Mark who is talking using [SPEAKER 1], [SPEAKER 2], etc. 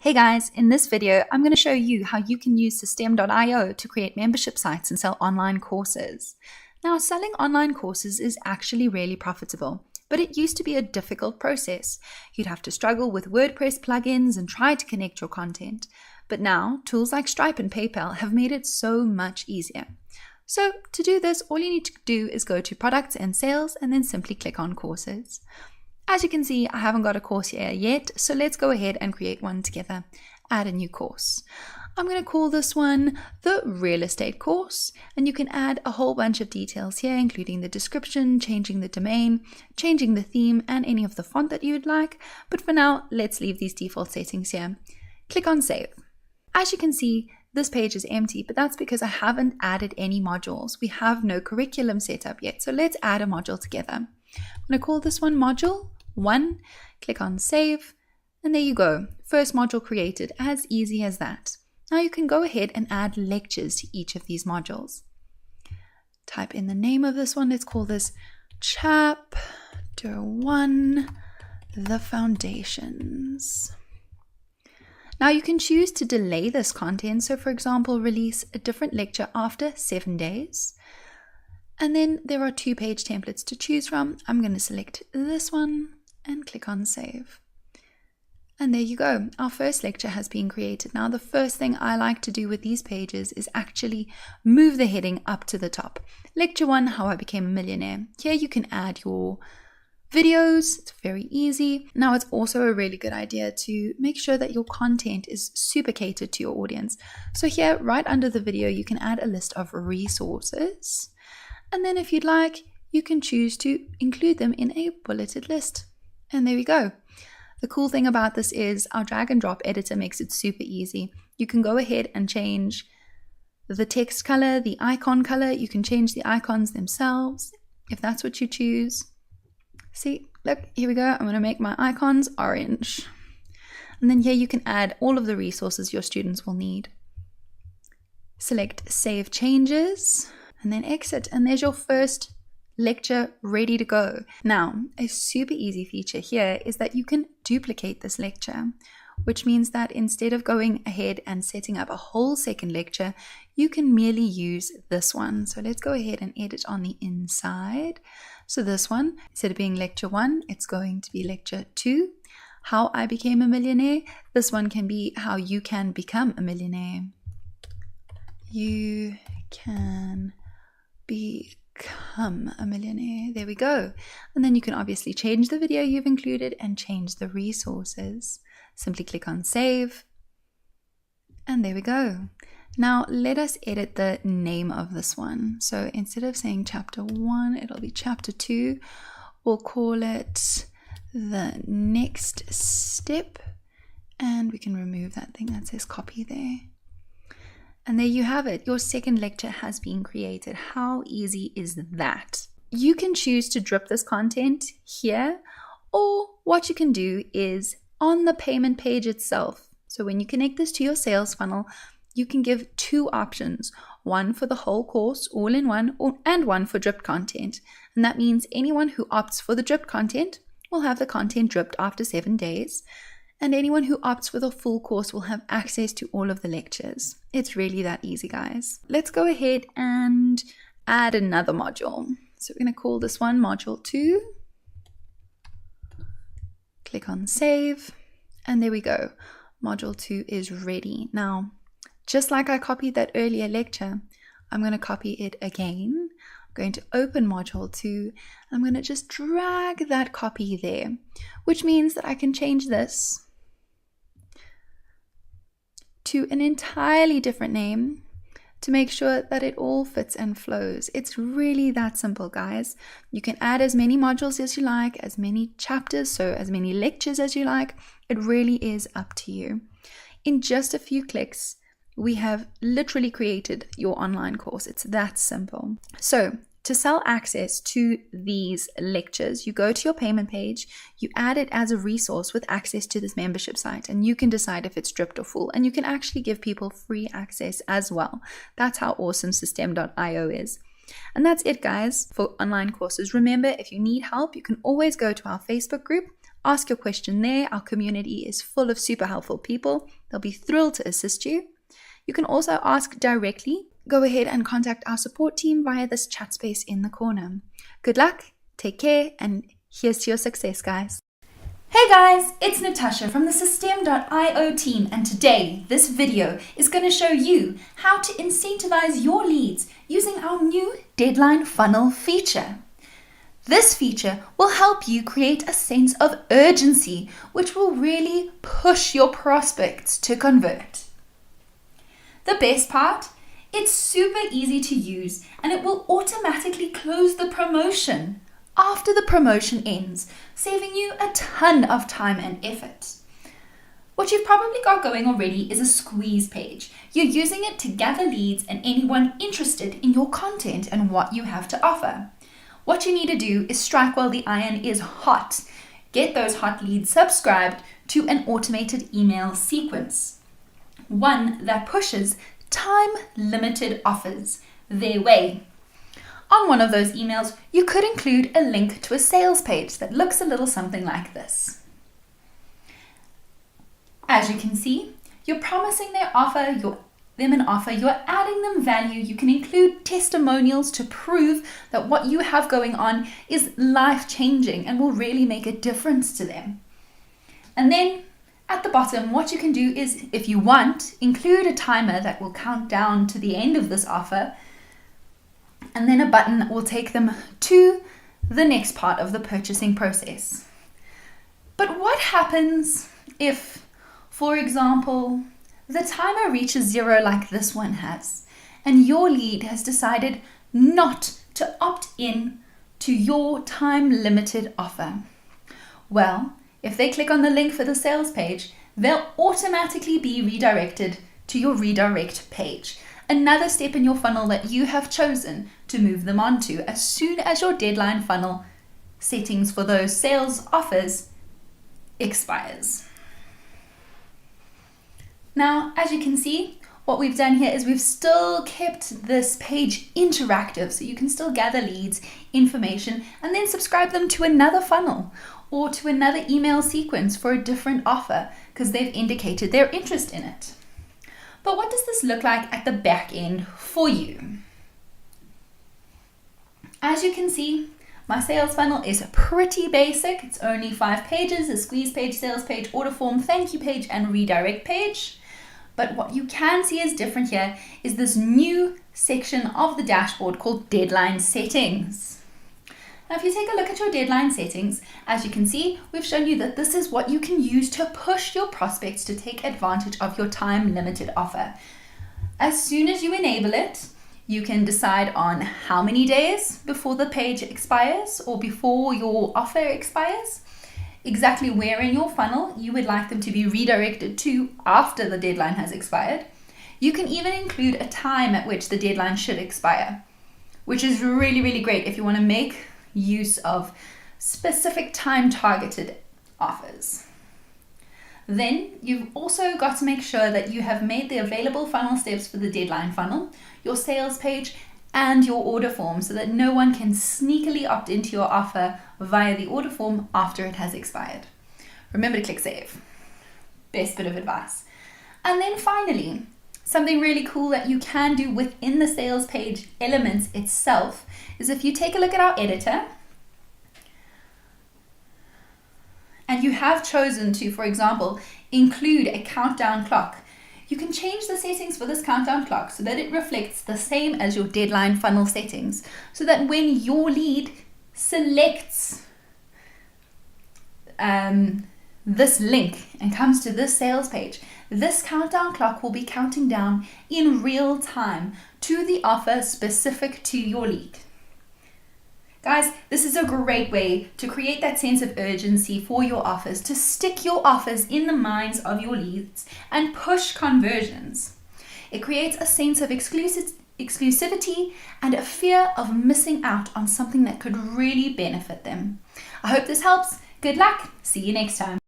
[SPEAKER 1] Hey guys, in this video, I'm going to show you how you can use Systeme.io to create membership sites and sell online courses. Now, selling online courses is actually really profitable, but it used to be a difficult process. You'd have to struggle with WordPress plugins and try to connect your content. But now, tools like Stripe and PayPal have made it so much easier. So to do this, all you need to do is go to Products and Sales and then simply click on Courses. As you can see, I haven't got a course here yet, so let's go ahead and create one together. Add a new course. I'm going to call this one the Real Estate course, and you can add a whole bunch of details here, including the description, changing the domain, changing the theme, and any of the font that you'd like. But for now, let's leave these default settings here. Click on Save. As you can see, this page is empty, but that's because I haven't added any modules. We have no curriculum set up yet, so let's add a module together. I'm going to call this one Module 1, click on Save, and there you go. First module created, as easy as that. Now you can go ahead and add lectures to each of these modules. Type in the name of this one. Let's call this Chapter 1, The Foundations. Now you can choose to delay this content. So for example, release a different lecture after 7 days. And then there are 2-page templates to choose from. I'm going to select this one and click on Save. And there you go. Our first lecture has been created. Now, the first thing I like to do with these pages is actually move the heading up to the top. Lecture 1, How I Became a Millionaire. Here you can add your videos. It's very easy. Now, it's also a really good idea to make sure that your content is super catered to your audience. So here, right under the video, you can add a list of resources. And then if you'd like, you can choose to include them in a bulleted list. And there we go. The cool thing about this is our drag and drop editor makes it super easy. You can go ahead and change the text color, the icon color. You can change the icons themselves if that's what you choose. See, look, here we go. I'm going to make my icons orange. And then here you can add all of the resources your students will need. Select Save Changes and then exit. And there's your first lecture ready to go. Now, a super easy feature here is that you can duplicate this lecture, which means that instead of going ahead and setting up a whole second lecture, you can merely use this one. So let's go ahead and edit on the inside. So this one, instead of being lecture 1, it's going to be lecture 2, How I Became a Millionaire. This one can be How You Can Become a Millionaire. You can become a millionaire. There we go. And then you can obviously change the video you've included and change the resources. Simply click on Save. And there we go. Now let us edit the name of this one. So instead of saying Chapter 1, it'll be Chapter 2. We'll call it The Next Step. And we can remove that thing that says copy there. And there you have it. Your second lecture has been created. How easy is that? You can choose to drip this content here, or what you can do is on the payment page itself. So when you connect this to your sales funnel, you can give 2 options, one for the whole course all in one, and one for dripped content. And that means anyone who opts for the dripped content will have the content dripped after 7 days. And anyone who opts for the full course will have access to all of the lectures. It's really that easy, guys. Let's go ahead and add another module. So we're going to call this one Module 2. Click on Save. And there we go. Module 2 is ready. Now, just like I copied that earlier lecture, I'm going to copy it again. I'm going to open Module 2. I'm going to just drag that copy there, which means that I can change this to an entirely different name to make sure that it all fits and flows. It's really that simple, guys. You can add as many modules as you like, as many chapters, so as many lectures as you like. It really is up to you. In just a few clicks, we have literally created your online course. It's that simple. So to sell access to these lectures, you go to your payment page, you add it as a resource with access to this membership site, and you can decide if it's dripped or full. And you can actually give people free access as well. That's how awesome Systeme.io is. And that's it, guys, for online courses. Remember, if you need help, you can always go to our Facebook group. Ask your question there. Our community is full of super helpful people. They'll be thrilled to assist you. You can also ask directly. Go ahead and contact our support team via this chat space in the corner. Good luck, take care, and here's to your success, guys. Hey guys, it's Natasha from the Systeme.io team, and today this video is going to show you how to incentivize your leads using our new deadline funnel feature. This feature will help you create a sense of urgency, which will really push your prospects to convert. The best part? It's super easy to use, and it will automatically close the promotion after the promotion ends, saving you a ton of time and effort. What you've probably got going already is a squeeze page. You're using it to gather leads and anyone interested in your content and what you have to offer. What you need to do is strike while the iron is hot. Get those hot leads subscribed to an automated email sequence. One that pushes time-limited offers their way. On one of those emails, you could include a link to a sales page that looks a little something like this. As you can see, you're promising them an offer, you're adding them value. You can include testimonials to prove that what you have going on is life-changing and will really make a difference to them. And then at the bottom, what you can do is, if you want, include a timer that will count down to the end of this offer, and then a button that will take them to the next part of the purchasing process. But what happens if, for example, the timer reaches 0 like this one has, and your lead has decided not to opt in to your time-limited offer? Well, if they click on the link for the sales page, they'll automatically be redirected to your redirect page. Another step in your funnel that you have chosen to move them onto as soon as your deadline funnel settings for those sales offers expires. Now, as you can see, what we've done here is we've still kept this page interactive, so you can still gather leads, information, and then subscribe them to another funnel or to another email sequence for a different offer because they've indicated their interest in it. But what does this look like at the back end for you? As you can see, my sales funnel is pretty basic. It's only 5 pages: a squeeze page, sales page, order form, thank you page, and redirect page. But what you can see is different here is this new section of the dashboard called deadline settings. Now, if you take a look at your deadline settings, as you can see, we've shown you that this is what you can use to push your prospects to take advantage of your time-limited offer. As soon as you enable it, you can decide on how many days before the page expires or before your offer expires, exactly where in your funnel you would like them to be redirected to after the deadline has expired. You can even include a time at which the deadline should expire, which is really, really great if you want to make use of specific time-targeted offers. Then you've also got to make sure that you have made the available funnel steps for the deadline funnel, your sales page, and your order form so that no one can sneakily opt into your offer via the order form after it has expired. Remember to click save. Best bit of advice. And then finally, something really cool that you can do within the sales page elements itself is if you take a look at our editor and you have chosen to, for example, include a countdown clock, you can change the settings for this countdown clock so that it reflects the same as your deadline funnel settings, so that when your lead selects this link and comes to this sales page, this countdown clock will be counting down in real time to the offer specific to your lead. Guys, this is a great way to create that sense of urgency for your offers, to stick your offers in the minds of your leads and push conversions. It creates a sense of exclusivity and a fear of missing out on something that could really benefit them. I hope this helps. Good luck. See you next time.